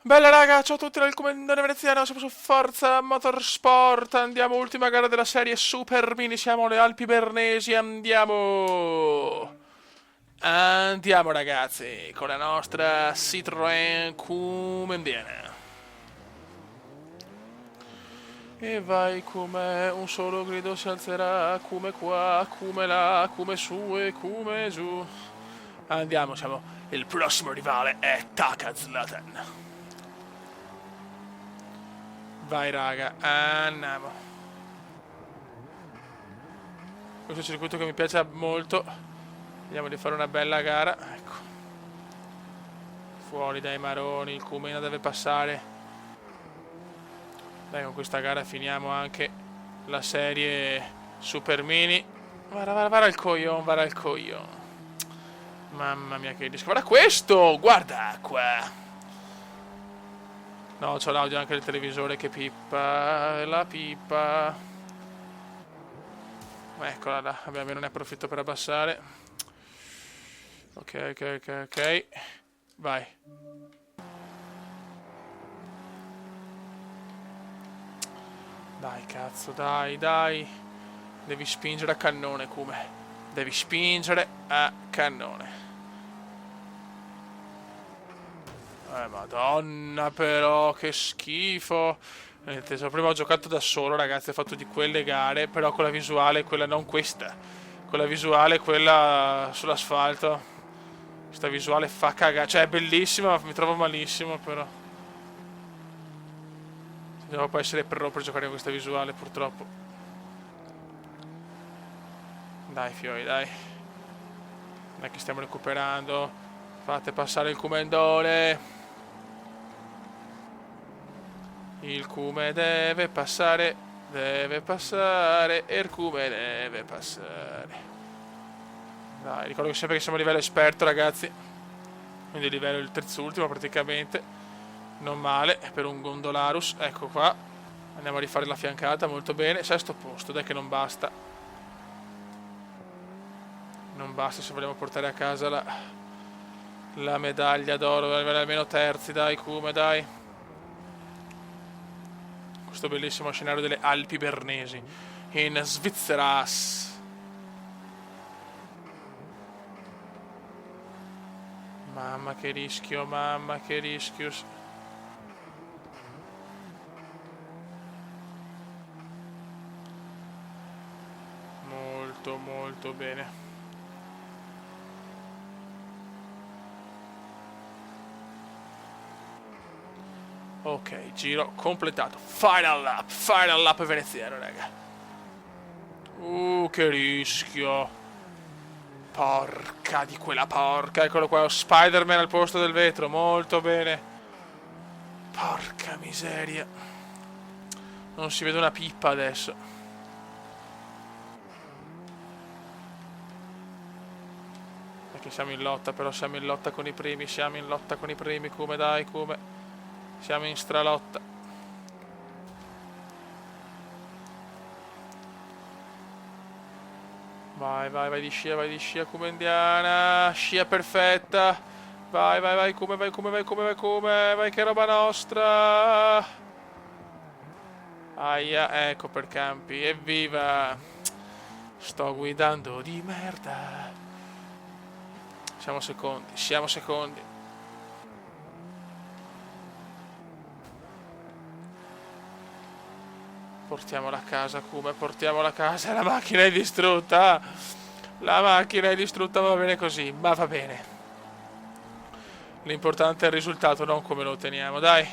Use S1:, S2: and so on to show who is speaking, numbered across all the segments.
S1: Bella raga, ciao a tutti dal Comandante Veneziano, siamo su Forza Motorsport, andiamo, ultima gara della serie Super Mini, siamo alle Alpi Bernesi, andiamo! Andiamo ragazzi, con la nostra Citroën come viene. E vai come un solo grido si alzerà, come qua, come là, come su e come giù. Andiamo, siamo, il prossimo rivale è Taka Zlatan. Vai raga, andiamo. Questo è un circuito che mi piace molto. Vediamo di fare una bella gara. Ecco. Fuori dai maroni, il Cumena deve passare. Dai, con questa gara finiamo anche la serie Super Mini. Vara il coglion, vara il coglion. Mamma mia che disco. Guarda questo, guarda qua. No, c'ho l'audio anche del televisore che pippa. La pippa. Eccola là, vabbè, non ne approfitto per abbassare. Ok. Vai. Dai, cazzo, dai. Devi spingere a cannone, Come. Devi spingere a cannone. Madonna però, che schifo. Prima ho giocato da solo, ragazzi, ho fatto di quelle gare, però con la visuale, quella non questa. Con la visuale, quella sull'asfalto. Questa visuale fa cagare, cioè è bellissima, ma mi trovo malissimo, però. Devo poi essere pro per giocare con questa visuale, purtroppo. Dai, fioi, dai. Dai che stiamo recuperando. Fate passare il Cumendone. Il Cume deve passare, e il Cume deve passare. Dai, ricordo che sempre che siamo a livello esperto, ragazzi. Quindi livello il terzultimo praticamente. Non male, per un Gondolarus. Ecco qua. Andiamo a rifare la fiancata, molto bene. Sesto posto, dai che non basta. Non basta se vogliamo portare a casa la medaglia d'oro. Arrivare almeno terzi, dai Cume, dai. Questo bellissimo scenario delle Alpi Bernesi in Svizzera. Mamma che rischio, mamma che rischio. Molto bene. Ok, giro completato. Final lap veneziano, raga. Che rischio. Porca di quella porca. Eccolo qua, Spider-Man al posto del vetro. Molto bene. Porca miseria. Non si vede una pippa adesso. Perché siamo in lotta, però siamo in lotta con i primi. Come dai, come. Siamo in stralotta. Vai di scia, come indiana. Scia perfetta. Vai, come, vai che roba nostra. Aia, ecco per campi, evviva. Sto guidando di merda. Siamo secondi. Portiamola a casa, Kuma, portiamola a casa. La macchina è distrutta. Va bene così, ma va bene. L'importante è il risultato, non come lo otteniamo, dai.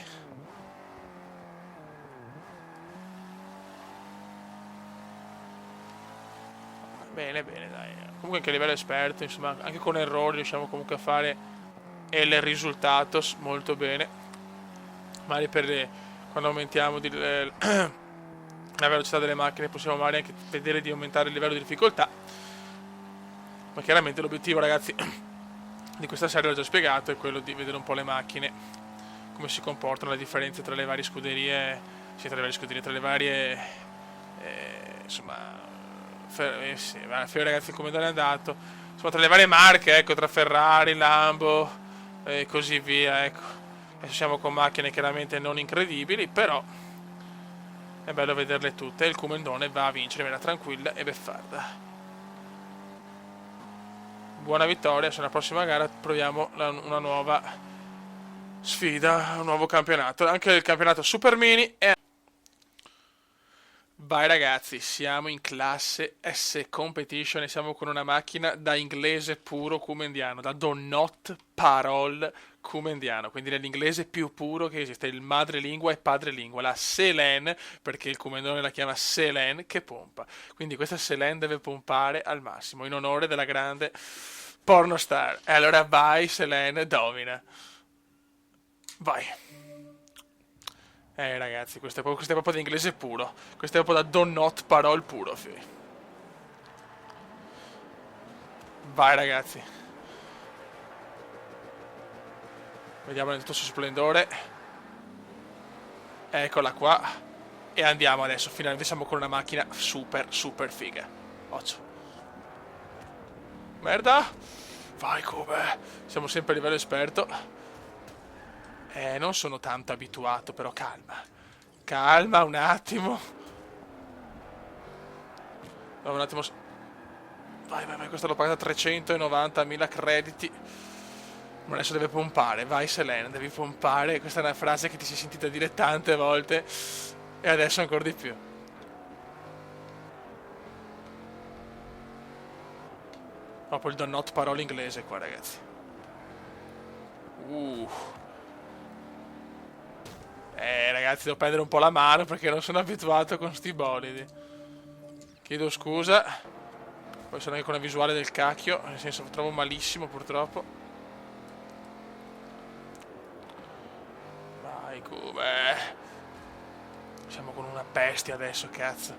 S1: Bene, dai. Comunque anche a livello esperto, insomma, anche con errori riusciamo comunque a fare il risultato molto bene. Magari quando aumentiamo la velocità delle macchine possiamo magari anche vedere di aumentare il livello di difficoltà, ma chiaramente l'obiettivo, ragazzi, di questa serie l'ho già spiegato, è quello di vedere un po' le macchine, come si comportano, le differenze tra le varie scuderie, tra le varie insomma ragazzi, come è andato, insomma, tra le varie marche, ecco, tra Ferrari, Lambo e così via, ecco, Adesso siamo con macchine chiaramente non incredibili, però è bello vederle tutte. Il Cumendone va a vincere in maniera tranquilla e beffarda. Buona vittoria, se nella prossima gara proviamo una nuova sfida, un nuovo campionato. Anche il campionato Super Mini è... Vai ragazzi, siamo in classe S Competition e siamo con una macchina da inglese puro cumendiano, da do not parole cumendiano, quindi nell'inglese più puro che esiste, il madrelingua e padrelingua, la Selene, perché il cumendone la chiama Selene, che pompa. Quindi questa Selene deve pompare al massimo, in onore della grande pornostar. E allora vai Selene, domina. Vai. Ragazzi, questo è proprio di inglese puro. Questo è proprio da do not parole puro, fi. Vai ragazzi. Vediamo nel tutto il suo splendore. Eccola qua. E andiamo adesso. Finalmente siamo con una macchina super, super figa. Occhio. Merda. Vai come. Siamo sempre a livello esperto. Non sono tanto abituato, però calma. Calma un attimo. Un attimo. Vai, questa l'ho pagata 390.000 crediti. Ma adesso deve pompare. Vai Selene, devi pompare. Questa è una frase che ti sei sentita dire tante volte. E adesso ancora di più. Proprio il do not parole inglese qua, ragazzi. Ragazzi, devo prendere un po' la mano perché non sono abituato con sti bolidi. Chiedo scusa. Poi sono anche con la visuale del cacchio. Nel senso, trovo malissimo purtroppo. Vai, come. Siamo con una bestia adesso, cazzo.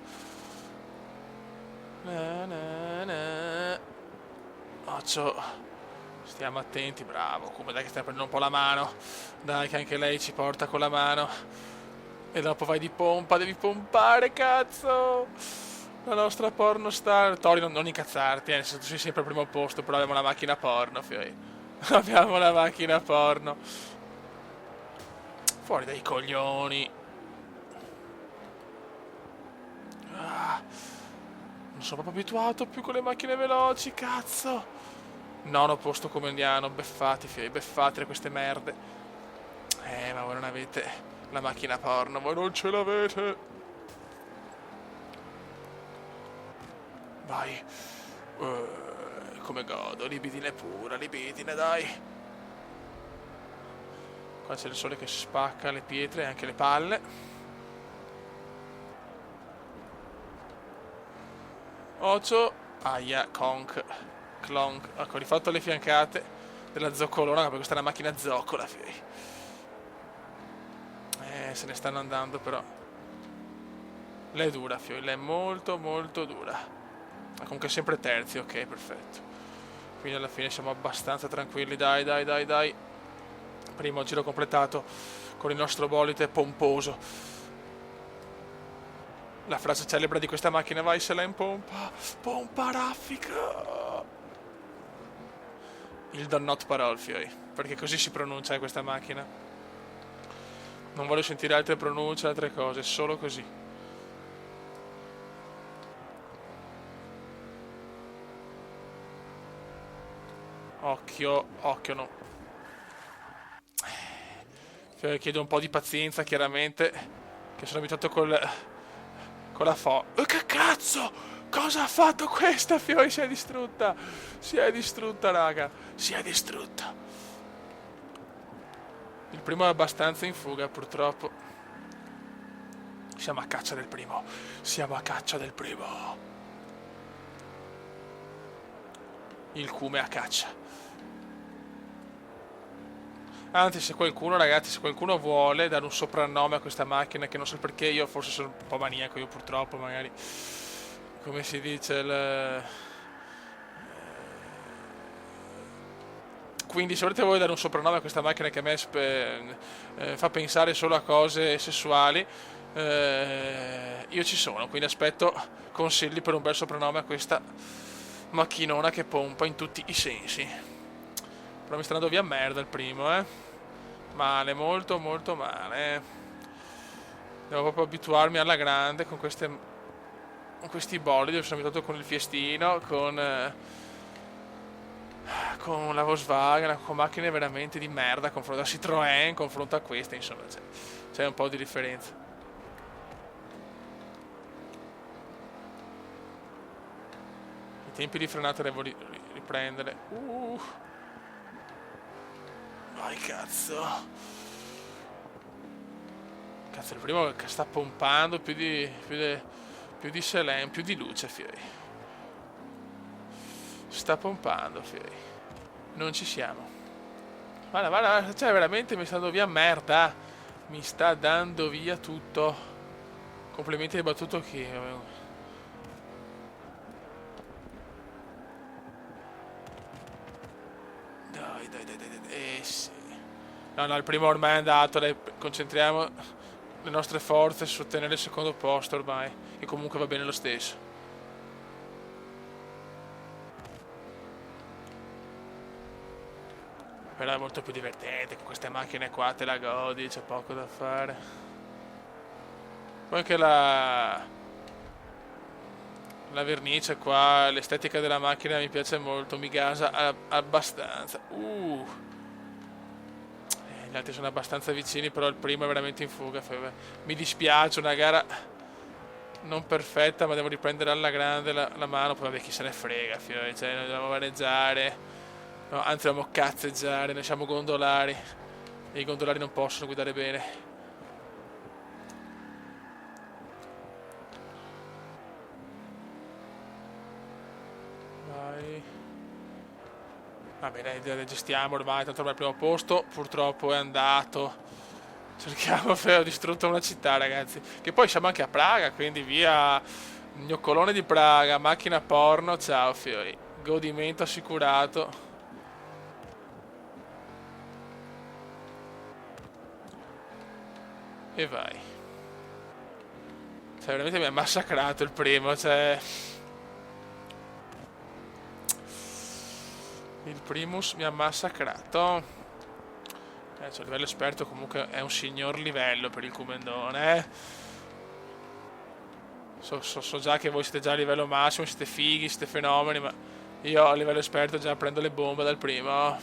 S1: Occhio. Stiamo attenti, bravo. Come dai che stai prendendo un po' la mano. Dai che anche lei ci porta con la mano. E dopo vai di pompa, devi pompare, cazzo! La nostra pornostar. Tori, non incazzarti, nel senso tu sei sempre al primo posto, però abbiamo la macchina porno, fioi. Abbiamo la macchina porno. Fuori dai coglioni. Non sono proprio abituato più con le macchine veloci, cazzo! Nono posto comandiano, beffati, fioi, beffate queste merde. Ma voi non avete la macchina porno, voi non ce l'avete. Vai. Come godo, libidine pura, libidine, dai. Qua c'è il sole che spacca le pietre e anche le palle. Occhio. Aia, conk. Clonk. Ecco, ho rifatto le fiancate della zoccolona, perché questa è una macchina zoccola, fioi. Se ne stanno andando, però. Lei è dura, fioi, lei è molto, molto dura. Ma comunque sempre terzi, ok, perfetto. Quindi alla fine siamo abbastanza tranquilli, dai. Primo giro completato con il nostro bolide pomposo. La frase celebre di questa macchina, vai se la in pompa. Pompa raffica. Il do not parole, fioi, perché così si pronuncia questa macchina. Non voglio sentire altre pronunce, altre cose, solo così. Occhio, no. Chiedo un po' di pazienza, chiaramente, che sono abituato con la che cazzo? Cosa ha fatto questa, fioi? Si è distrutta, raga, si è distrutta. Il primo è abbastanza in fuga, purtroppo. Siamo a caccia del primo. Il cume a caccia. Anzi, se qualcuno vuole dare un soprannome a questa macchina, che non so perché, io forse sono un po' maniaco, io purtroppo, magari, come si dice, quindi se volete voi dare un soprannome a questa macchina che a me fa pensare solo a cose sessuali, io ci sono, quindi aspetto consigli per un bel soprannome a questa macchinona che pompa in tutti i sensi. Però mi sta andando via merda il primo, Male, molto molto male. Devo proprio abituarmi alla grande con questi bolidi. Sono abituato con il Fiestino, con la Volkswagen, con macchine veramente di merda, confronto a Citroën, confronto a queste, insomma, c'è un po' di differenza. I tempi di frenata devo riprendere. Vai cazzo. Cazzo, il primo che sta pompando più di Selene, più di luce, fioi. Sta pompando, fioi. Non ci siamo. Guarda, guarda, cioè veramente mi sta dando via merda. Mi sta dando via tutto. Complimenti hai battuto chi? Dai. Sì. No, il primo ormai è andato, dai, concentriamo le nostre forze su ottenere il secondo posto ormai, che comunque va bene lo stesso. Però è molto più divertente, con queste macchine qua te la godi, c'è poco da fare. Poi anche la vernice qua, l'estetica della macchina mi piace molto, mi gasa abbastanza. Gli altri sono abbastanza vicini, però il primo è veramente in fuga. Mi dispiace, una gara non perfetta, ma devo riprendere alla grande la mano. Poi vabbè, chi se ne frega, cioè, noi dobbiamo vaneggiare, no, anzi dobbiamo cazzeggiare, noi siamo gondolari e i gondolari non possono guidare bene. Vai. Vabbè, dai, gestiamo ormai, tanto ormai al primo posto, purtroppo è andato. Cerchiamo, ho distrutto una città, ragazzi. Che poi siamo anche a Praga, quindi via Gnoccolone di Praga, macchina porno, ciao fiori. Godimento assicurato. E vai. Cioè, veramente mi ha massacrato il primo, cioè... Il primus mi ha massacrato. Cioè, a livello esperto comunque è un signor livello per il Commendone, eh. So già che voi siete già a livello massimo, siete fighi, siete fenomeni, ma io a livello esperto già prendo le bombe dal primo.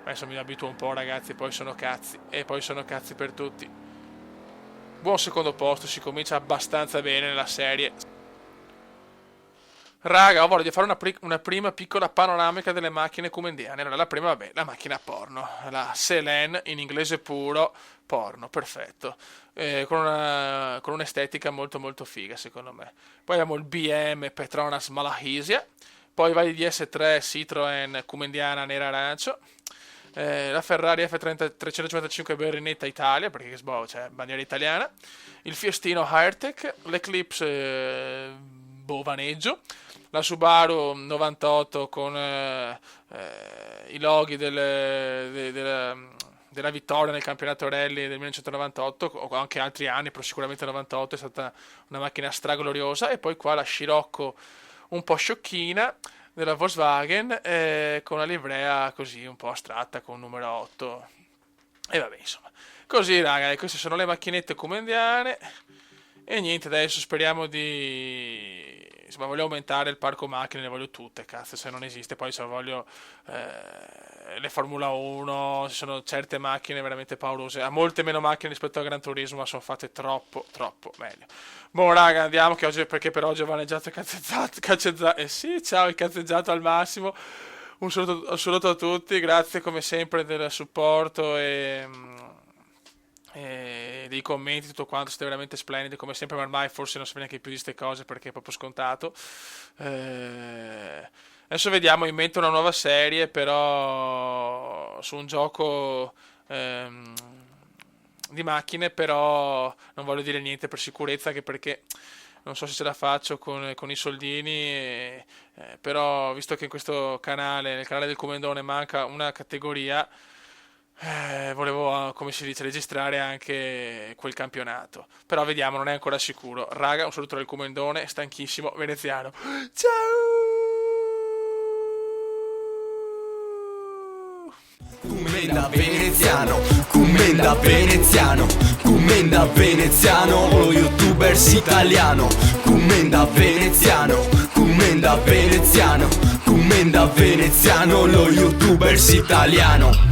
S1: Adesso mi abituo un po', ragazzi, poi sono cazzi. E poi sono cazzi per tutti. Buon secondo posto, si comincia abbastanza bene nella serie. Raga, ho voglia di fare una prima piccola panoramica delle macchine comendiane. Allora, la prima, vabbè, la macchina porno. La Selene, in inglese puro, porno, perfetto. Con un'estetica molto molto figa, secondo me. Poi abbiamo il BM Petronas Malahisia. Poi va il DS3 Citroen comendiana nera arancio. La Ferrari F355 Berlinetta Italia, perché c'è bandiera italiana. Il Fiestino Airtech. L'Eclipse Bovaneggio, la Subaru 98 con i loghi della vittoria nel campionato rally del 1998 o anche altri anni, però sicuramente 98 è stata una macchina stragloriosa. E poi qua la Scirocco un po' sciocchina della Volkswagen con una livrea così un po' astratta con numero 8. E vabbè, insomma, così raga, queste sono le macchinette comendiane. E niente, adesso speriamo di... Insomma, voglio aumentare il parco macchine, le voglio tutte, cazzo, se non esiste. Poi se voglio le Formula 1, ci sono certe macchine veramente paurose. Ha molte meno macchine rispetto al Gran Turismo, ma sono fatte troppo, troppo meglio. Boh, raga, andiamo, che oggi, perché per oggi ho vaneggiato e cazzeggiato. Sì, ciao, il cazzeggiato al massimo. Un saluto a tutti, grazie come sempre del supporto e dei commenti, tutto quanto, siete veramente splendidi come sempre, ma ormai forse non si neanche più di queste cose perché è proprio scontato. Adesso vediamo, invento una nuova serie però su un gioco di macchine, però non voglio dire niente per sicurezza, anche perché non so se ce la faccio con i soldini, però visto che in questo canale, nel canale del Comendone, manca una categoria, volevo, come si dice, registrare anche quel campionato. Però vediamo, non è ancora sicuro. Raga, un saluto dal Comendone, stanchissimo, veneziano. Ciao!
S2: Commenda veneziano, commenda veneziano, commenda veneziano, lo youtubers italiano. Commenda veneziano, commenda veneziano, commenda veneziano, lo youtubers italiano.